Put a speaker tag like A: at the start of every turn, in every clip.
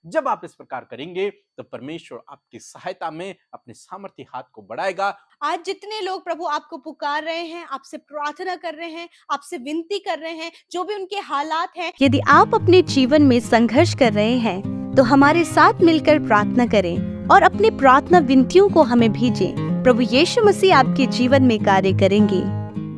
A: जब आप इस प्रकार करेंगे तो परमेश्वर आपकी सहायता में अपने सामर्थ्य हाथ को बढ़ाएगा।
B: आज जितने लोग प्रभु आपको पुकार रहे हैं, आपसे प्रार्थना कर रहे हैं, आपसे विनती कर रहे हैं, जो भी उनके हालात हैं,
C: यदि आप अपने जीवन में संघर्ष कर रहे हैं तो हमारे साथ मिलकर प्रार्थना करें और अपनी प्रार्थना विनतियों को हमें भेजें। प्रभु यीशु मसीह आपके जीवन में कार्य करेंगे।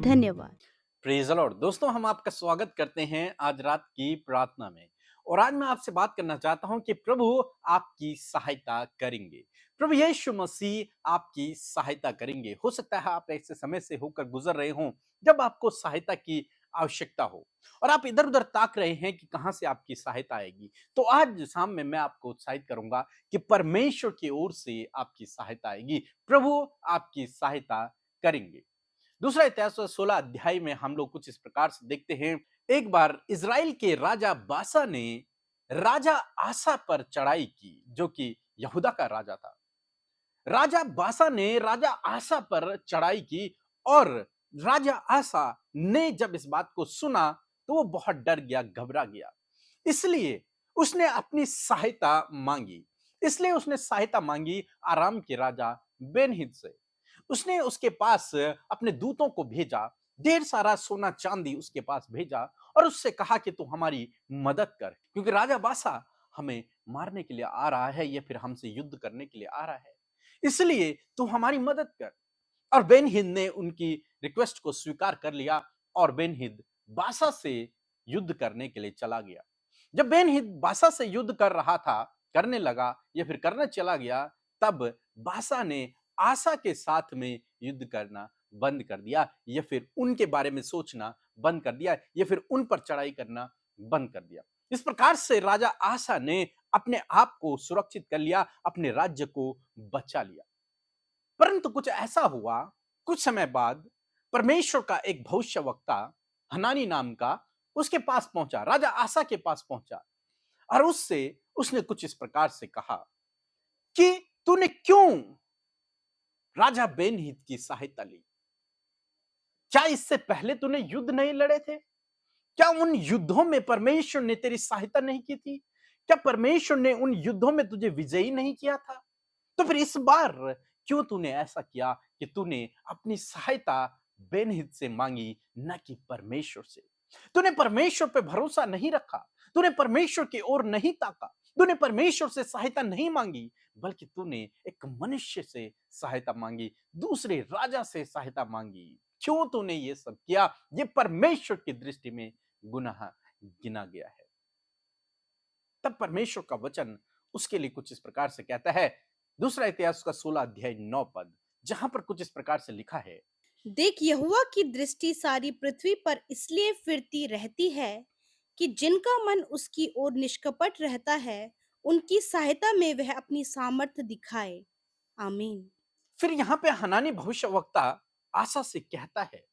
C: धन्यवाद।
A: Praise the Lord. दोस्तों, हम आपका स्वागत करते हैं आज रात की प्रार्थना में। और आज मैं आपसे बात करना चाहता हूं कि प्रभु आपकी सहायता करेंगे। प्रभु यीशु मसीह आपकी सहायता करेंगे। हो सकता है आप ऐसे समय से होकर गुजर रहे हों जब आपको सहायता की आवश्यकता हो और आप इधर उधर ताक रहे हैं कि कहां से आपकी सहायता आएगी। तो आज शाम में मैं आपको उत्साहित करूंगा कि परमेश्वर की ओर से आपकी सहायता आएगी। प्रभु आपकी सहायता करेंगे। दूसरा इतिहास 16 अध्याय में हम लोग कुछ इस प्रकार से देखते हैं। एक बार इज़राइल के राजा बासा ने राजा आसा पर चढ़ाई की, जो कि यहूदा का राजा था। राजा बासा ने राजा आसा पर चढ़ाई की और राजा आसा ने जब इस बात को सुना तो वो बहुत डर गया, घबरा गया। इसलिए उसने अपनी सहायता मांगी। इसलिए उसने सहायता मांगी आराम के राजा बेनहिद से। उसने उसके पास अपने दूतों को भेजा, ढेर सारा सोना चांदी उसके पास भेजा और उससे कहा कि तू हमारी मदद कर, क्योंकि राजा बासा हमें मारने के लिए आ रहा है या फिर हमसे युद्ध करने के लिए आ रहा है, इसलिए तू हमारी मदद कर। और बेनहिद ने उनकी रिक्वेस्ट को स्वीकार कर लिया और बेनहिद बासा से युद्ध करने के लिए चला गया। जब बेनहिद बासा से युद्ध कर रहा था, करने लगा या फिर करने चला गया, तब बासा ने आसा के साथ में युद्ध करना बंद कर दिया या फिर उनके बारे में सोचना बंद कर दिया या फिर उन पर चढ़ाई करना बंद कर दिया। इस प्रकार से राजा आसा ने अपने आप को सुरक्षित कर लिया, अपने राज्य को बचा लिया। परंतु कुछ ऐसा हुआ, कुछ समय बाद परमेश्वर का एक भविष्यवक्ता हनानी नाम का उसके पास पहुंचा, राजा आसा के पास पहुंचा और उससे उसने कुछ इस प्रकार से कहा कि तूने क्यों राजा बेनहिद की सहायता ली? क्या इससे पहले तूने युद्ध नहीं लड़े थे? क्या उन युद्धों में परमेश्वर ने तेरी सहायता नहीं की थी? क्या परमेश्वर ने उन युद्धों में तुझे विजयी नहीं किया था? तो फिर इस बार क्यों तूने ऐसा किया कि तूने अपनी सहायता बेनहिद से मांगी, न कि परमेश्वर से? तूने परमेश्वर पे भरोसा नहीं रखा, तूने परमेश्वर की ओर नहीं ताका, तूने परमेश्वर से सहायता नहीं मांगी, बल्कि तूने एक मनुष्य से सहायता मांगी, दूसरे राजा से सहायता मांगी। क्यों तूने ये सब किया? ये परमेश्वर की दृष्टि में गुनाह गिना गया है। तब परमेश्वर का वचन उसके लिए कुछ इस प्रकार से कहता है। दूसरा इतिहास का 16 अध्याय 9 पद, जहां पर कुछ इस प्रकार से लिखा है।
B: देख यहोवा की दृष्टि सारी पृथ्वी पर इसलिए फिरती रहती है कि जिनका मन उसकी ओर निष्कपट रहता है, उनकी सहायता में वह अपनी सामर्थ्य दिखाए। आमीन।
A: फिर यहां पे हनानी भविष्यवक्ता आशा से कहता है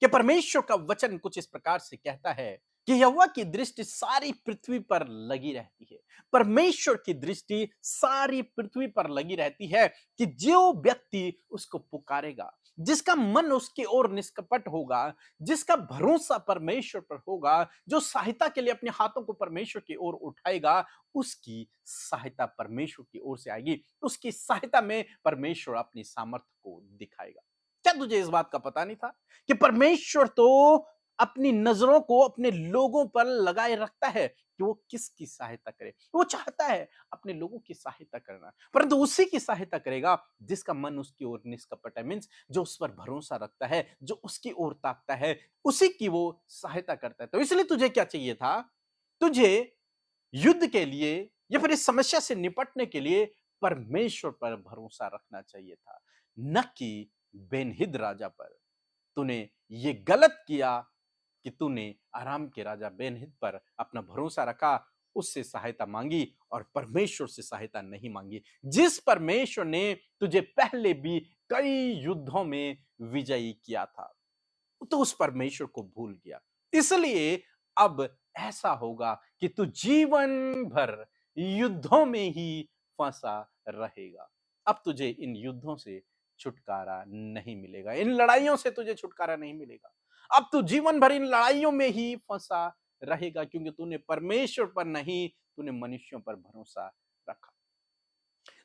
A: कि परमेश्वर का वचन कुछ इस प्रकार से कहता है कि यहोवा की दृष्टि सारी पृथ्वी पर लगी रहती है। परमेश्वर की दृष्टि सारी पृथ्वी पर लगी रहती है कि जो व्यक्ति उसको पुकारेगा, जिसका मन उसकी ओर निष्कपट होगा, जिसका भरोसा परमेश्वर पर होगा, जो सहायता के लिए अपने हाथों को परमेश्वर की ओर उठाएगा, उसकी सहायता परमेश्वर की ओर से आएगी। उसकी सहायता में परमेश्वर अपनी सामर्थ्य को दिखाएगा। क्या तुझे इस बात का पता नहीं था कि परमेश्वर तो अपनी नजरों को अपने लोगों पर लगाए रखता है कि वो किसकी सहायता करे? वो चाहता है अपने लोगों की सहायता करना, परंतु उसी की सहायता करेगा जिसका मन उसकी ओर निष्कपट है। मीन्स जो उस पर भरोसा रखता है, जो उसकी ओर ताकता है, उसी की वो सहायता करता है। तो इसलिए तुझे क्या चाहिए था? तुझे युद्ध के लिए या फिर इस समस्या से निपटने के लिए परमेश्वर पर भरोसा रखना चाहिए था, न कि बेनहिद राजा पर। तूने ये गलत किया कि तूने आराम के राजा बेनहिद पर अपना भरोसा रखा, उससे सहायता मांगी और परमेश्वर से सहायता नहीं मांगी, जिस परमेश्वर ने तुझे पहले भी कई युद्धों में विजयी किया था। तो उस परमेश्वर को भूल गया। इसलिए अब ऐसा होगा कि तू जीवन भर युद्धों में ही फंसा रहेगा। अब तुझे इन युद्धों से छुटकारा नहीं मिलेगा, इन लड़ाइयों से तुझे छुटकारा नहीं मिलेगा। अब तू जीवन भर इन लड़ाइयों में ही फंसा रहेगा, क्योंकि तूने परमेश्वर पर नहीं, तूने मनुष्यों पर भरोसा रखा।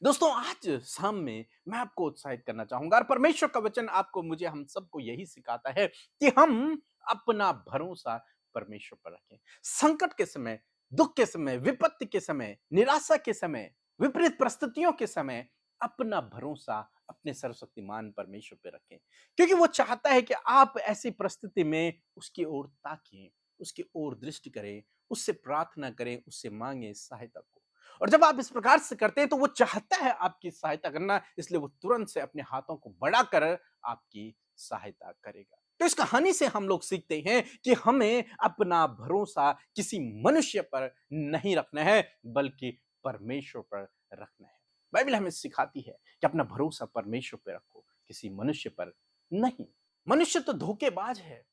A: दोस्तों, आज शाम में मैं आपको उत्साहित करना चाहूंगा और परमेश्वर का वचन आपको, मुझे, हम सबको यही सिखाता है कि हम अपना भरोसा परमेश्वर पर रखें। संकट के समय, दुख के समय, विपत्ति के समय, निराशा के समय, विपरीत परिस्थितियों के समय अपना भरोसा अपने सर्वशक्तिमान परमेश्वर पे रखें, क्योंकि वो चाहता है कि आप ऐसी परिस्थिति में उसकी ओर ताकें, उसकी ओर दृष्टि करें, उससे प्रार्थना करें, उससे मांगे सहायता को। और जब आप इस प्रकार से करते हैं तो वो चाहता है आपकी सहायता करना, इसलिए वो तुरंत से अपने हाथों को बढ़ाकर आपकी सहायता करेगा। तो इस कहानी से हम लोग सीखते हैं कि हमें अपना भरोसा किसी मनुष्य पर नहीं रखना है, बल्कि परमेश्वर पर रखना है। बाइबल हमें सिखाती है कि अपना भरोसा परमेश्वर पर रखो, किसी मनुष्य पर नहीं। मनुष्य तो धोखेबाज है,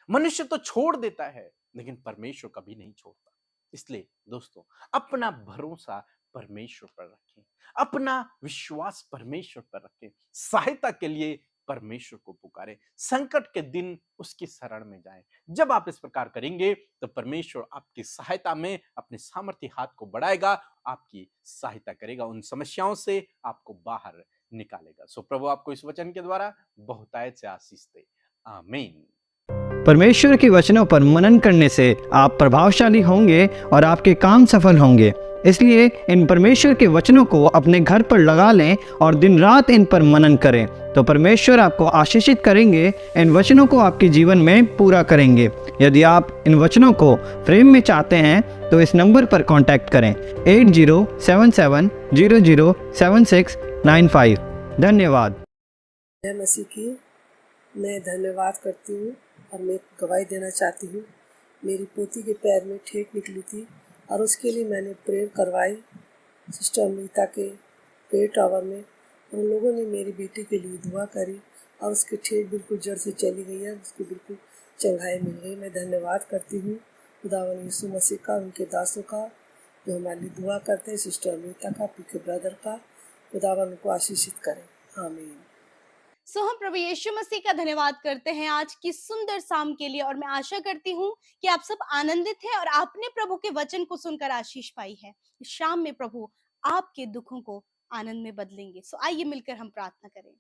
A: मनुष्य तो छोड़ देता है, लेकिन परमेश्वर कभी नहीं छोड़ता। इसलिए दोस्तों, अपना भरोसा परमेश्वर पर रखें, अपना विश्वास परमेश्वर पर रखें, सहायता के लिए परमेश्वर को पुकारें, संकट के दिन उसकी शरण में जाएं। जब आप इस प्रकार करेंगे तो परमेश्वर आपकी सहायता में अपने सामर्थ्य हाथ को बढ़ाएगा, आपकी सहायता करेगा, उन समस्याओं से आपको बाहर निकालेगा। सो प्रभु आपको इस वचन के द्वारा बहुतायत से आशीष दे। आमीन।
D: परमेश्वर के वचनों पर मनन करने से आप प्रभावशाली होंगे और आपके काम सफल होंगे। इसलिए इन परमेश्वर के वचनों को अपने घर पर लगा लें और दिन रात इन पर मनन करें, तो परमेश्वर आपको आशीषित करेंगे, इन वचनों को आपके जीवन में पूरा करेंगे। यदि आप इन वचनों को फ्रेम में चाहते हैं तो इस नंबर पर कांटेक्ट करें 8077007695। धन्यवाद।
E: जय मसीह की। मैं धन्यवाद करती हूँ और मैं गवाही देना चाहती हूँ। मेरी पोती के पैर में ठेक निकली थी और उसके लिए मैंने प्रेयर करवाई सिस्टर अमृता के प्रेयर टावर में। उन लोगों ने मेरी बेटी के लिए दुआ करी और उसकी ठेक बिल्कुल जड़ से चली गई है, उसको बिल्कुल चंगाई मिल गई। मैं धन्यवाद करती हूँ खुदावन यीशु मसीह का, उनके दासों का जो हमारे लिए दुआ करते हैं, सिस्टर अमृता का, पीके ब्रदर का। खुदावन उनको आशीषित करें। आमीन।
B: हम प्रभु यीशु मसीह का धन्यवाद करते हैं आज की सुंदर शाम के लिए, और मैं आशा करती हूँ कि आप सब आनंदित हैं और आपने प्रभु के वचन को सुनकर आशीष पाई है। इस शाम में प्रभु आपके दुखों को आनंद में बदलेंगे। आइए मिलकर हम प्रार्थना करें।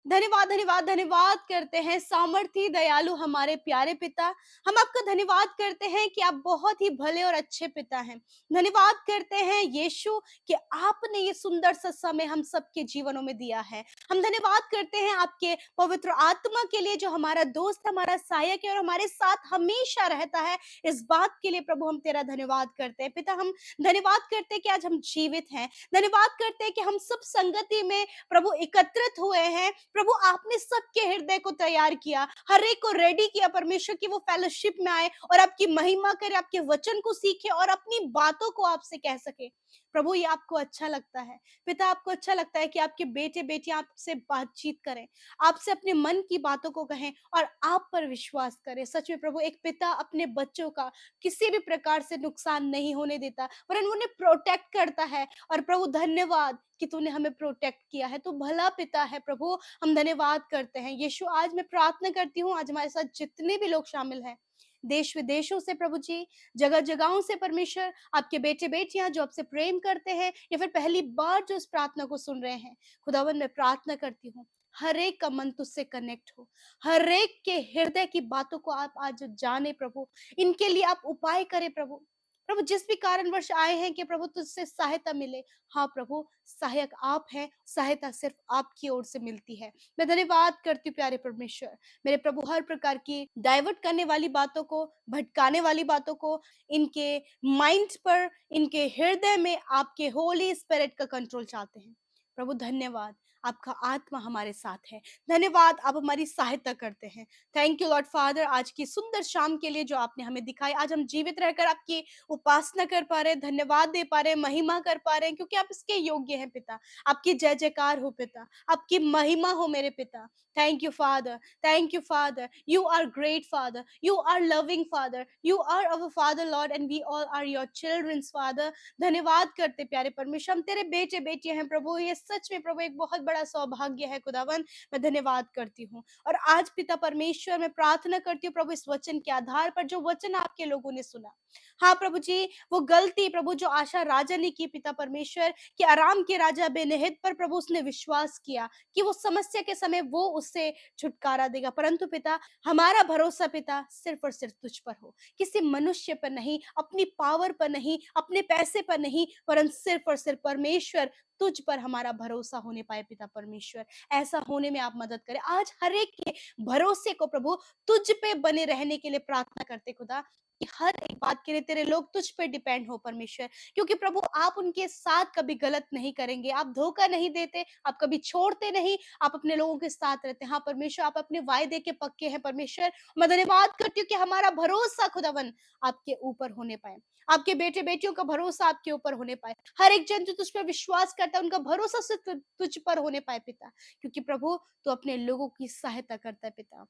B: धन्यवाद धन्यवाद धन्यवाद करते हैं सामर्थी दयालु हमारे प्यारे पिता। हम आपका धन्यवाद करते हैं कि आप बहुत ही भले और अच्छे पिता हैं। धन्यवाद करते हैं यीशु कि आपने ये सुंदर सा समय हम सबके जीवनों में दिया है। हम धन्यवाद करते हैं आपके पवित्र आत्मा के लिए जो हमारा दोस्त, हमारा सहायक है और हमारे साथ हमेशा रहता है। इस बात के लिए प्रभु हम तेरा धन्यवाद करते हैं। पिता, हम धन्यवाद करते हैं कि आज हम जीवित हैं। धन्यवाद करते हैं कि हम सब संगति में प्रभु एकत्रित हुए हैं। प्रभु, आपने सबके हृदय को तैयार किया, हर एक को रेडी किया परमेश्वर की वो फेलोशिप में आए और आपकी महिमा करे, आपके वचन को सीखे और अपनी बातों को आपसे कह सके। प्रभु, ये आपको अच्छा लगता है। पिता, आपको अच्छा लगता है कि आपके बेटे बेटियां आपसे बातचीत करें, आपसे अपने मन की बातों को कहें और आप पर विश्वास करें। सच में प्रभु, एक पिता अपने बच्चों का किसी भी प्रकार से नुकसान नहीं होने देता, वरन उन्हें प्रोटेक्ट करता है। और प्रभु, धन्यवाद कि तूने हमें प्रोटेक्ट किया है। तू भला पिता है प्रभु, हम धन्यवाद करते हैं। यीशु, आज मैं प्रार्थना करती हूँ, आज हमारे साथ जितने भी लोग शामिल हैं, देश विदेशों से प्रभु जी, जगह जगहों से परमेश्वर, आपके बेटे बेटियां जो आपसे प्रेम करते हैं या फिर पहली बार जो इस प्रार्थना को सुन रहे हैं, खुदावन मैं प्रार्थना करती हूँ हर एक का मन तुझसे कनेक्ट हो, हर एक के हृदय की बातों को आप आज जाने प्रभु, इनके लिए आप उपाय करें प्रभु। प्रभु, जिस भी कारणवश आए हैं कि प्रभु तुझसे सहायता मिले, हाँ प्रभु, सहायक आप हैं, सहायता सिर्फ आपकी ओर से मिलती है। मैं धन्यवाद करती हूँ प्यारे परमेश्वर, मेरे प्रभु हर प्रकार की डाइवर्ट करने वाली बातों को, भटकाने वाली बातों को, इनके माइंड पर, इनके हृदय में आपके होली स्पिरिट का कंट्रोल चाहते हैं। प्रभु धन्यवाद, आपका आत्मा हमारे साथ है। धन्यवाद, आप हमारी सहायता करते हैं। थैंक यू लॉर्ड फादर, आज की सुंदर शाम के लिए जो आपने हमें दिखाई। आज हम जीवित रहकर आपकी उपासना कर पा रहे हैं, धन्यवाद दे पा रहे हैं, महिमा कर पा रहे हैं, क्योंकि आप इसके योग्य हैं पिता। आपकी जय जयकार हो पिता, आपकी महिमा हो मेरे पिता। Thank you father, thank you father. You are great father, you are loving father, you are our father lord, and we all are your childrens father. धन्यवाद करते प्यारे परमेश्वर, हम तेरे बेटे बेटियां हैं प्रभु। ये सच में प्रभु एक बहुत बड़ा सौभाग्य है खुदावन। मैं धन्यवाद करती हूँ। और आज पिता परमेश्वर मैं प्रार्थना करती हूँ प्रभु, इस वचन के आधार पर जो वचन आपके लोगों ने सुना, हाँ प्रभु जी, वो गलती प्रभु जो आशा राजा ने की पिता परमेश्वर, कि आराम के राजा बेनहिद पर प्रभु उसने विश्वास किया कि वो समस्या के समय वो उससे छुटकारा देगा, परंतु पिता हमारा भरोसा पिता सिर्फ और सिर्फ तुझ पर हो, किसी मनुष्य पर नहीं, अपनी पावर पर नहीं, अपने पैसे पर नहीं, परंतु सिर्फ और सिर्फ परमेश्वर तुझ पर हमारा भरोसा होने पाए पिता परमेश्वर। ऐसा होने में आप मदद करें। आज हर एक के भरोसे को प्रभु तुझ पे बने रहने के लिए प्रार्थना करते खुदा, कि हर एक बात के लिए तेरे लोग तुझ पे डिपेंड हो परमेश्वर, क्योंकि प्रभु आप उनके साथ कभी गलत नहीं करेंगे, आप धोखा नहीं देते, आप कभी छोड़ते नहीं, आप अपने लोगों के साथ रहते हैं। हाँ परमेश्वर, आप अपने वायदे के पक्के हैं परमेश्वर। मैं धन्यवाद करती हूँ कि हमारा भरोसा खुदावन आपके ऊपर होने पाए, आपके बेटे बेटियों का भरोसा आपके ऊपर होने पाए, हर एक जन जो तुझ पर विश्वास करता है उनका भरोसा सिर्फ तुझ पर होने पाए पिता, क्योंकि प्रभु तो अपने लोगों की सहायता करता है पिता।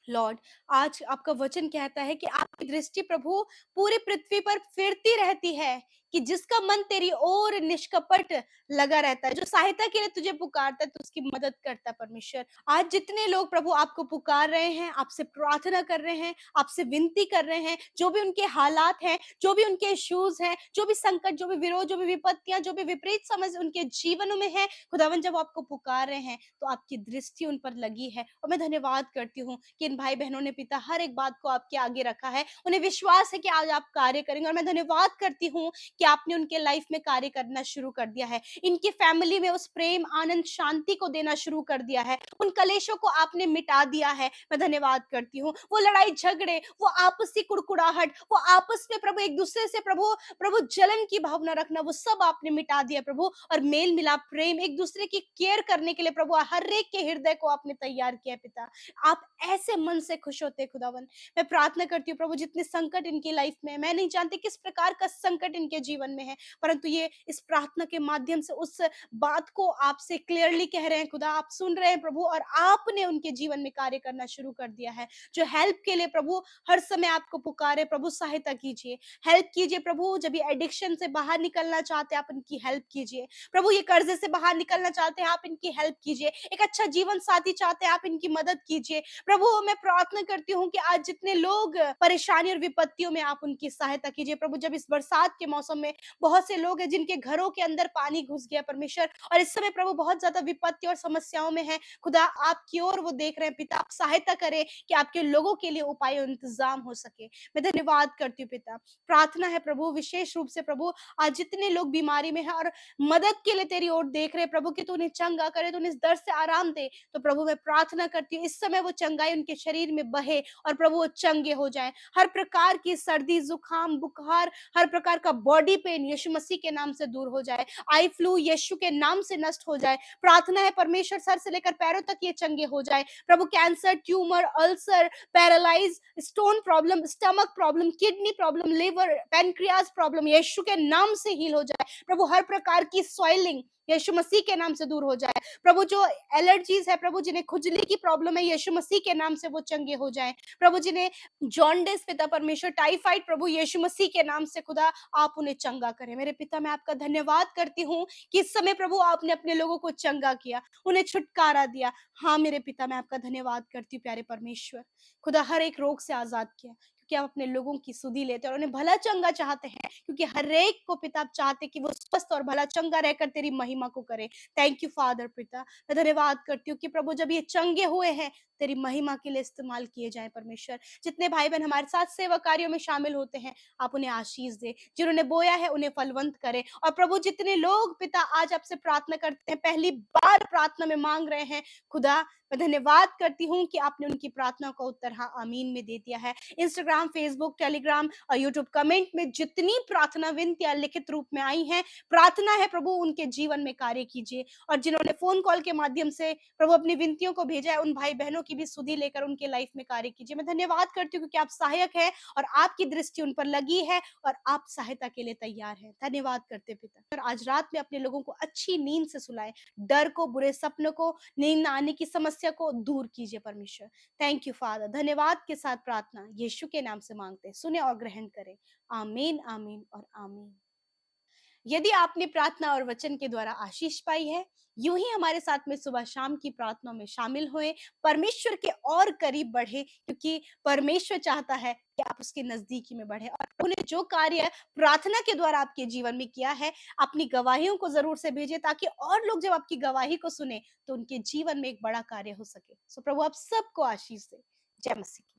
B: लॉर्ड, आज आपका वचन कहता है कि आपकी दृष्टि प्रभु पूरी पृथ्वी पर फिरती रहती है, कि जिसका मन तेरी ओर निष्कपट लगा रहता है, जो सहायता के लिए तुझे पुकारता है तो उसकी मदद करता है परमेश्वर। आज जितने लोग प्रभु आपको पुकार रहे हैं, आपसे प्रार्थना कर रहे हैं, आपसे विनती कर रहे हैं, जो भी उनके हालात हैं, जो भी उनके इश्यूज हैं, जो भी संकट, जो भी विरोध, जो भी विपत्तियां, जो भी विपरीत समझ उनके जीवनों में है, खुदावन जब आपको पुकार रहे हैं तो आपकी दृष्टि उन पर लगी है। और मैं धन्यवाद करती हूँ कि इन भाई बहनों ने पिता हर एक बात को आपके आगे रखा है, उन्हें विश्वास है कि आज आप कार्य करेंगे। और मैं धन्यवाद करती हूँ कि आपने उनके लाइफ में कार्य करना शुरू कर दिया है, इनकी फैमिली में उस प्रेम, आनंद, शांति को देना शुरू कर दिया है, उन कलेशों को आपने मिटा दिया है। मैं धन्यवाद करती हूँ, वो लड़ाई झगड़े, वो आपसी कुड़कुड़ाहट, वो आपस में प्रभु एक दूसरे से प्रभु प्रभु जलन की भावना रखना, वो सब आपने मिटा दिया प्रभु। और मेल मिलाप, प्रेम, एक दूसरे की केयर करने के लिए प्रभु हर एक के हृदय को आपने तैयार किया पिता। आप ऐसे मन से खुश होते हैं खुदावन। मैं प्रार्थना करती हूँ प्रभु, जितने संकट इनकी लाइफ में है, मैं नहीं जानती किस प्रकार का संकट इनके जीवन में है, परंतु ये इस प्रार्थना के माध्यम से उस बात को आपसे क्लियरली कह रहे हैं खुदा, आप सुन रहे हैं प्रभु, और आपने उनके जीवन में कार्य करना शुरू कर दिया है। जो हेल्प के लिए प्रभु हर समय आपको पुकारे प्रभु, सहायता कीजिए, हेल्प कीजिए प्रभु। जब ये एडिक्शन से बाहर निकलना चाहते हैं, आप इनकी हेल्प कीजिए प्रभु। ये कर्जे से बाहर निकलना चाहते हैं, आप इनकी हेल्प कीजिए। एक अच्छा जीवन साथी चाहते हैं, आप इनकी मदद कीजिए प्रभु। मैं प्रार्थना करती हूँ कि आज जितने लोग परेशानी और विपत्तियों में, आप उनकी सहायता कीजिए प्रभु। जब इस बरसात के मौसम में बहुत से लोग हैं जिनके घरों के अंदर पानी घुस गया परमेश्वर, और इस समय प्रभु बहुत ज्यादा विपत्ति और समस्याओं में है खुदा, आपकी ओर वो देख रहे हैं पिता। आप सहायता करें कि आपके लोगों के लिए उपाय और इंतजाम हो सके। मैं धन्यवाद करती हूँ पिता। प्रार्थना है प्रभु विशेष रूप से प्रभु, आज जितने लोग बीमारी में हैं और मदद के लिए तेरी ओर देख रहे हैं प्रभु, कि तू उन्हें चंगा करे, तू उन्हें इस दर्द से आराम दे, तो प्रभु मैं प्रार्थना करती हूँ इस समय वो चंगाई उनके शरीर में बहे और प्रभु वो चंगे हो जाए। हर प्रकार की सर्दी, जुकाम, बुखार, हर प्रकार का बॉडी पेन यीशु मसीह के नाम से दूर हो जाए। आई फ्लू यीशु के नाम से नष्ट हो जाए। प्रार्थना है परमेश्वर, सर से लेकर पैरों तक ये चंगे हो जाए प्रभु। Cancer, tumour, ulcer, paralyse, stone problem, stomach problem, kidney problem, liver, pancreas problem यीशु के नाम से हील हो जाए प्रभु। हर प्रकार की सॉइलिंग यीशु मसीह के नाम से दूर हो जाए प्रभु। जो एलर्जीज है प्रभु, जिन्हें खुजली की प्रॉब्लम है, यीशु मसीह के नाम से वो चंगे हो जाएं प्रभु। जिन्हें जॉन्डिस पिता परमेश्वर, टाइफाइड प्रभु, यीशु मसीह के नाम से खुदा आप उन्हें चंगा करें। मेरे पिता मैं आपका धन्यवाद करती हूँ कि इस समय प्रभु आपने अपने लोगों को चंगा किया, उन्हें छुटकारा दिया। हाँ मेरे पिता मैं आपका धन्यवाद करती हूँ प्यारे परमेश्वर। खुदा हर एक रोग से आजाद किया, क्योंकि आप अपने लोगों की सुधि लेते हैं और उन्हें भला चंगा चाहते हैं, क्योंकि हर एक को पिता आप चाहते कि वो स्वस्थ और भला चंगा रहकर तेरी महिमा को करे। थैंक यू फादर पिता। मैं धन्यवाद करती हूँ कि प्रभु जब ये चंगे हुए हैं, तेरी महिमा के लिए इस्तेमाल किए जाए परमेश्वर। जितने भाई बहन हमारे साथ सेवा कार्यों में शामिल होते हैं, आप उन्हें आशीष दे, जिन्होंने बोया है उन्हें फलवंत करे। और प्रभु जितने लोग पिता आज आपसे प्रार्थना करते हैं, पहली बार प्रार्थना में मांग रहे हैं खुदा, मैं धन्यवाद करती हूँ कि आपने उनकी प्रार्थना का उत्तर हाँ आमीन में दे दिया है। इंस्टाग्राम, फेसबुक, टेलीग्राम और यूट्यूब कमेंट में जितनी प्रार्थना विनतियां लिखित रूप में आई हैं, प्रार्थना है प्रभु उनके जीवन में कार्य कीजिए। और जिन्होंने फोन कॉल के माध्यम से प्रभु अपनी विनतियों को भेजा है, उन भाई बहनों की भी सुधि लेकर उनके लाइफ में कार्य कीजिए। मैं धन्यवाद करती हूँ क्योंकि आप सहायक है और आपकी दृष्टि उन पर लगी है और आप सहायता के लिए तैयार हैं। धन्यवाद करते पिता। और आज रात में अपने लोगों को अच्छी नींद से सुलाए, डर को, बुरे सपनों को, नींद न आने की समस्या को दूर कीजिए परमेश्वर। Thank you father. धन्यवाद के साथ प्रार्थना यीशु के नाम से मांगते, सुने और ग्रहण करें। आमीन, आमीन और आमीन। यदि आपने प्रार्थना और वचन के द्वारा आशीष पाई है, यूं ही हमारे साथ में सुबह शाम की प्रार्थनाओं में शामिल हुए, परमेश्वर के और करीब बढ़े, क्योंकि परमेश्वर चाहता है कि आप उसके नजदीकी में बढ़े। और उन्हें जो कार्य प्रार्थना के द्वारा आपके जीवन में किया है, अपनी गवाहियों को जरूर से भेजें, ताकि और लोग जब आपकी गवाही को सुने तो उनके जीवन में एक बड़ा कार्य हो सके। सो प्रभु आप सबको आशीष दे। जय मसीह।